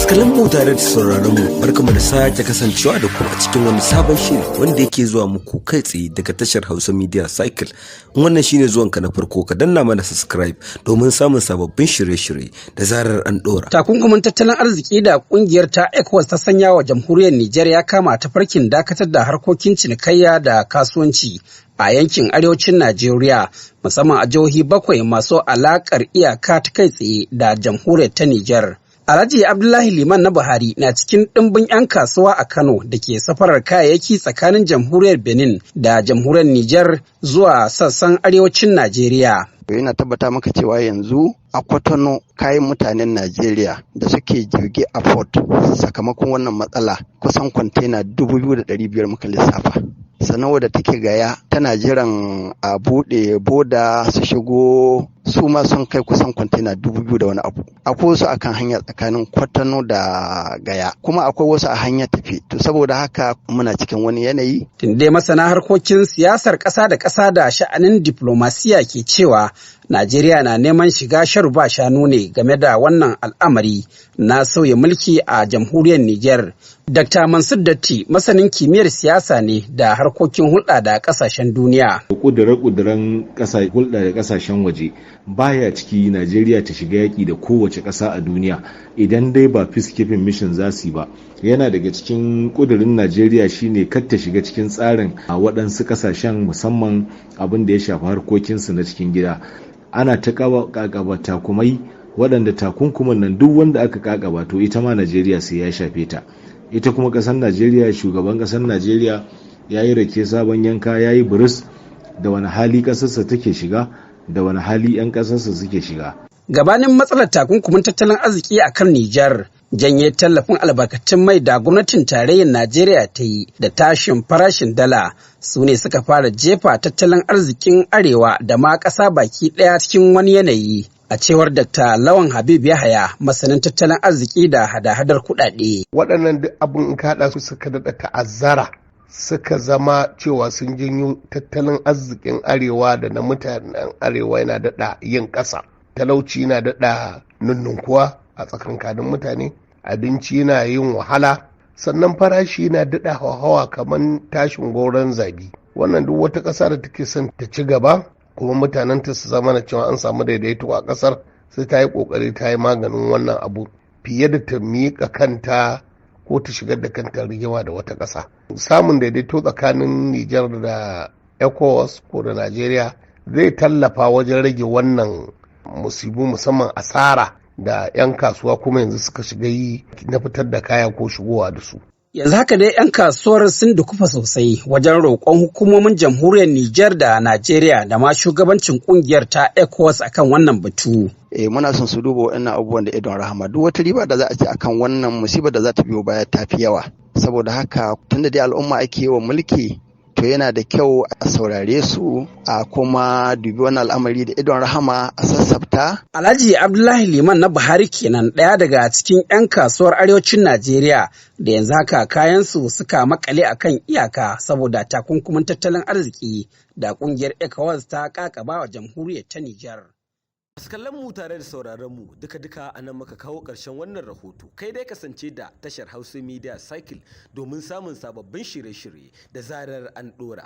kallon mu tare da sauraron mu barkamu da sake kasancewa da ku a cikin wani sabon shiri wanda yake zuwa muku kai tsaye daga tashar Hausa Media Cycle. Wannan shine zuwanka na farko, ka danna mana subscribe domin samun sababbin shirye-shirye da zarar an dora. Takunkumin tattalin arziki da kungiyar ta ECOWAS ta sanya wa jamhuriyar Nijar ya kama ta farkin dakatar da harkokin cinikayya da kasuwanci a yankin arewacin Najeriya, musamman a jihohi 7 masu alakar iyaka ta kai tsaye da jamhuriyar ta Nijar. Alhaji Abdullahi Liman na Buhari na cikin ɗimbin 'yan kasuwa a Kano da ke safarar kayayyaki tsakanin jamhuriyar Benin da jamhuriyar Nijar zuwa sassan arewacin Najeriya. Yana tabbata maka cewa yanzu a Kwatano kayan mutanen Najeriya da suke jirgi a port sakamakon wannan matsala kusan kwantena 2,500 muka lissafa. Sannan wadda take Gaya tana jiran a buɗe boda su shigo, su ma sun kai kusan kwantena 2,000 da wani abu. Akwai wasu akan hanya tsakanin Kwatano da Gaya, kuma akwai wasu a hanya tafi. To saboda haka muna cikin wani yanayi. Tunde masana harkokin siyasar ƙasa da ƙasa da sha'anin diplomasiya ke cewa Najeriya na neman shiga sharu ba shanu ne game da wannan al'amari na sauya mulki a jamhuriyar Nijar. Dr. Mansur Datti masanin kimiyyar siyasa ne da harkokin hulɗa da ƙasashen duniya. Ƙudure-ƙuduren hulɗa da ƙasashen waje baya ciki Najeriya ta shiga yaƙi da kowace ƙasa a duniya idan dai ba peacekeeping mission za su yi ba. Yana daga cikin ƙudurin Najeriya shine kar ta shiga cikin tsarin a waɗansu ƙasashen, musamman abin da ya shafi harkokinsu na cikin gida. Ana ta kakaba takumai waɗanda takunkuman nan duk wanda aka kakaba to ita ma Najeriya sai ya shafe ta. Ita kuma ƙasar Najeriya, shugaban ƙasar Najeriya ya yi rake sabon yanka, ya yi buris da wani hali ƙasarsa take shiga da wani hali 'yan ƙasarsa suke shiga. Gabanin matsalar takunkumin tattalin arziki a kan Nijar, janye tallafin albarkatun mai da gwamnatin tarayyar Najeriya ta yi da tashin farashin dala su ne suka fara jefa tattalin arzikin arewa da ma ƙasa baki ɗaya cikin wani yanayi. A cewar Dr. Lawan Habib Yahaya, masanin tattalin arziki da hada-hadar kuɗaɗe. Waɗannan duk abin in kaɗa su suka daɗa ta'azzara, suka zama cewa sun janyo tattalin arzikin arewa da na mutanen arewa yana daɗa yin ƙasa. Talauci yana daɗa nunnunkuwa a tsakankanin mutane, abinci yana yin wahala, sannan farashi yana daɗa hawa kamar tashin goron zabi. Wannan duk wata ƙasa da take son ta ci gaba kuma mutanen ta su zama na cewa an samu daidaito a ƙasar, sai ta yi ƙoƙari ta yi maganin wannan abu fiye da ta miƙa kanta ko ta shigar da kanta rigima da wata ƙasa. Samun daidaito tsakanin Nijar da ECOWAS ko da Najeriya zai tallafa wajen rage wannan musibu, musamman asara da 'yan kasuwa kuma yanzu suka shiga yi na fitar da kaya ko shigowa da su. Yanzu haka dai 'yan kasuwar sun dukufa sosai wajen roƙon hukumomin jamhuriyar Nijar da Najeriya da ma shugabancin ƙungiyar ta ECOWAS akan wannan batu. Muna son su duba waɗannan abubuwan da idon rahama. Duk wata riba da za a ci akan wannan musibar da za ta biyo baya ta fi yawa. Saboda haka tunda dai al'umma ake yi wa mulki, to yana da kyau a saurare su a kuma dubi wani al'amari da idon rahama a sassabta. Alhaji Abdullahi Liman na Buhari kenan, ɗaya daga cikin 'yan kasuwar arewacin Najeriya da yanzu haka kayansu suka makale a kan iyaka saboda takunkumin tattalin arziki da ƙungiyar ECOWAS ta kakaba wa jamhuriyar ta Nijar. Masu kallon mu tare da sauraron mu duka-duka a nan muka kawo ƙarshen wannan rahoto. Kai dai kasance da tashar Hausa Media Cycle domin samun sababbin shirye-shirye da zarar an ɗora.